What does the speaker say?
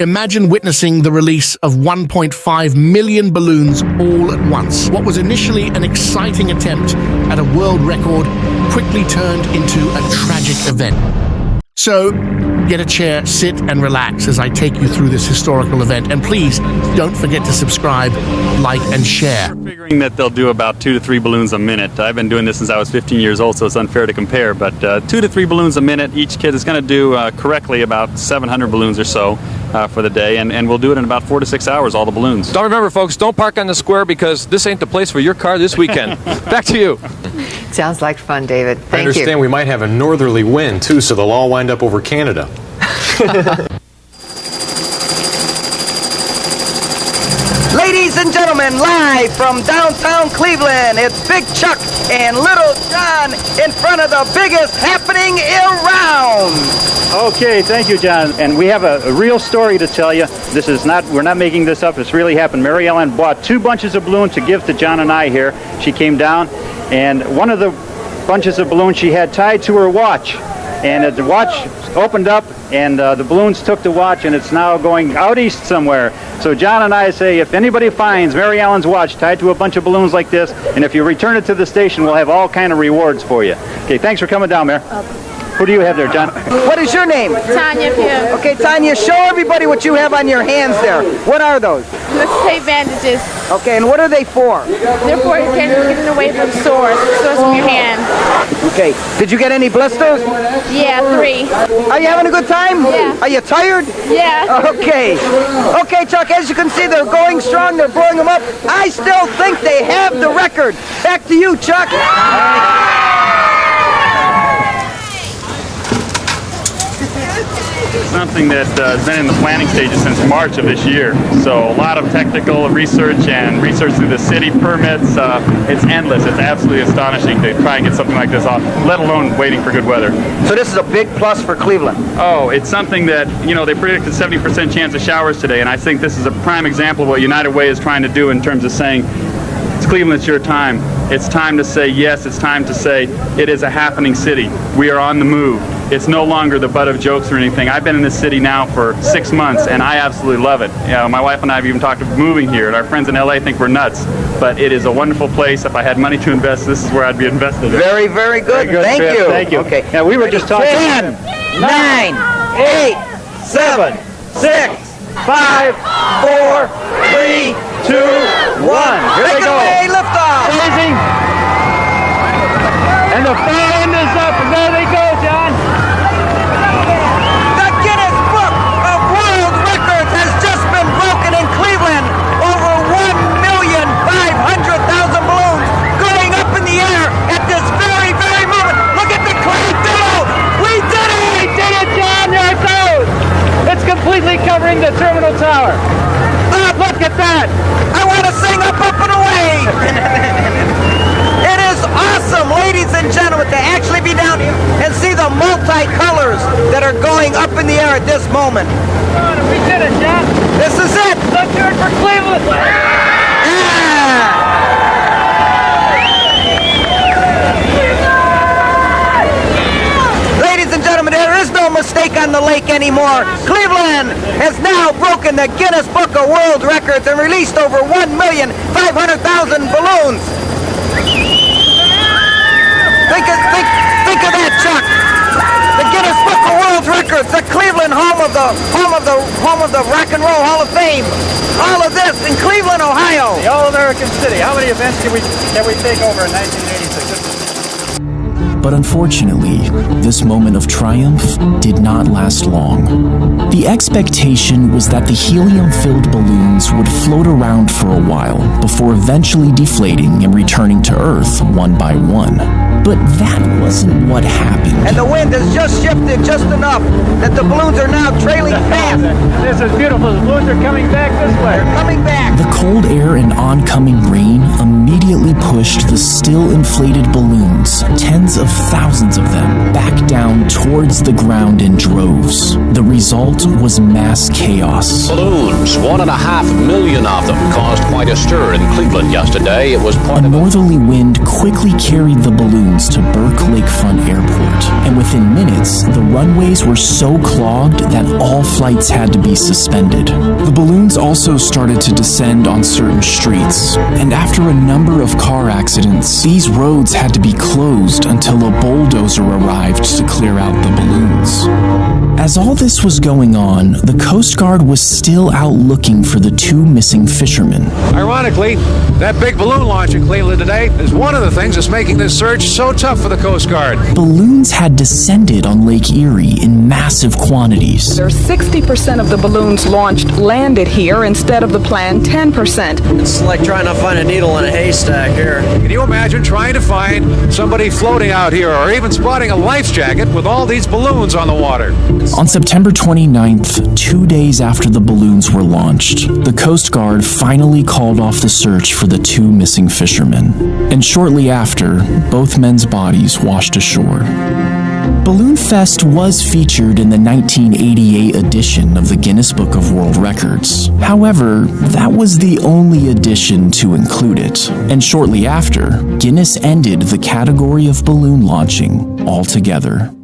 Imagine witnessing the release of 1.5 million balloons all at once. What was initially an exciting attempt at a world record quickly turned into a tragic event. So, get a chair, sit and relax as I take you through this historical event. And please, don't forget to subscribe, like, and share. We're figuring that they'll do about 2 to 3 balloons a minute. I've been doing this since I was 15 years old, so it's unfair to compare. But 2 to 3 balloons a minute, each kid is going to do correctly about 700 balloons or so for the day. And we'll do it in about 4 to 6 hours, all the balloons. Don't remember, folks, don't park on the square because this ain't the place for your car this weekend. Back to you. Sounds like fun, David. Thank you. I understand we might have a northerly wind, too, so they'll all wind up over Canada. Ladies and gentlemen, live from downtown Cleveland, it's Big Chuck and Little John in front of the biggest happening around. Okay, thank you, John. And we have a real story to tell you. This is not, we're not making this up. It's really happened. Mary Ellen bought 2 bunches of balloons to give to John and I here. She came down, and one of the bunches of balloons she had tied to her watch. And the watch opened up, and the balloons took the watch, and it's now going out east somewhere. So John and I say, if anybody finds Mary Ellen's watch tied to a bunch of balloons like this, and if you return it to the station, we'll have all kind of rewards for you. Okay, thanks for coming down, Mayor. Who do you have there, John? What is your name? Tanya Pugh. Okay, Tanya, show everybody what you have on your hands there. What are those? Let's say bandages. Okay, and what are they for? They're for getting away from sores from your hand. Okay, did you get any blisters? Yeah, 3. Are you having a good time? Yeah. Are you tired? Yeah. Okay. Okay, Chuck, as you can see, they're going strong. They're blowing them up. I still think they have the record. Back to you, Chuck. Something that has been in the planning stages since March of this year. So a lot of technical research and research through the city permits. It's endless. It's absolutely astonishing to try and get something like this off, let alone waiting for good weather. So this is a big plus for Cleveland. Oh, it's something that, you know, they predicted 70% chance of showers today, and I think this is a prime example of what United Way is trying to do in terms of saying, it's Cleveland, it's your time. It's time to say yes. It's time to say it is a happening city. We are on the move. It's no longer the butt of jokes or anything. I've been in this city now for 6 months, and I absolutely love it. You know, my wife and I have even talked about moving here, and our friends in LA think we're nuts. But it is a wonderful place. If I had money to invest, this is where I'd be invested in. Very, very good. Very good, Thank Chris. you. Thank you. Okay. Now, we were just talking. 10, 9, 8, 7, 6, 5, 4, 3, 2, 1. Here Take we it go. away, Liftoff. Amazing. And the far end is up, and there they go, John. The Guinness Book of World Records has just been broken in Cleveland. Over 1,500,000 balloons going up in the air at this very, very moment. Look at the crowd below. We did it! We did it, John. There it goes. It's completely covering the terminal tower. Look at that. I want to sing up, up, and away. It is awesome, ladies and gentlemen, to actually be down here and see the multicolors that are going up in the air at this moment. We did it, John. This is it. Let's hear it for Cleveland. Yeah. Ladies and gentlemen, there is no mistake on the lake anymore. Cleveland has now broken the Guinness Book of World Records and released over 1,500,000 balloons. Think of that, Chuck. The Guinness Book of World Records, the Cleveland home of the Rock and Roll Hall of Fame. All of this in Cleveland, Ohio. The All-American City. How many events can we take over in 1986? But unfortunately, this moment of triumph did not last long. The expectation was that the helium-filled balloons would float around for a while before eventually deflating and returning to Earth one by one. But that wasn't what happened. And the wind has just shifted just enough that the balloons are now trailing fast. This is beautiful. The balloons are coming back this way. They're coming back. The cold air and oncoming rain immediately pushed the still inflated balloons tens of thousands of them back down towards the ground in droves. The result was mass chaos. Balloons, 1.5 million of them, caused quite a stir in Cleveland yesterday. It was part A of northerly wind quickly carried the balloons to Burke Lakefront Airport, and within minutes, the runways were so clogged that all flights had to be suspended. The balloons also started to descend on certain streets, and after a number of car accidents, these roads had to be closed until a bulldozer arrived to clear out the balloons. As all this was going on, the Coast Guard was still out looking for the two missing fishermen. Ironically, that big balloon launch in Cleveland today is one of the things that's making this search so tough for the Coast Guard. Balloons had descended on Lake Erie in massive quantities. There's 60% of the balloons launched landed here instead of the planned 10%. It's like trying to find a needle in a haystack here. Can you imagine trying to find somebody floating out here or even spotting a life jacket with all these balloons on the water? On September 29th, 2 days after the balloons were launched, the Coast Guard finally called off the search for the two missing fishermen. And shortly after, both men's bodies washed ashore. Balloonfest was featured in the 1988 edition of the Guinness Book of World Records. However, that was the only edition to include it. And shortly after, Guinness ended the category of balloon launching altogether.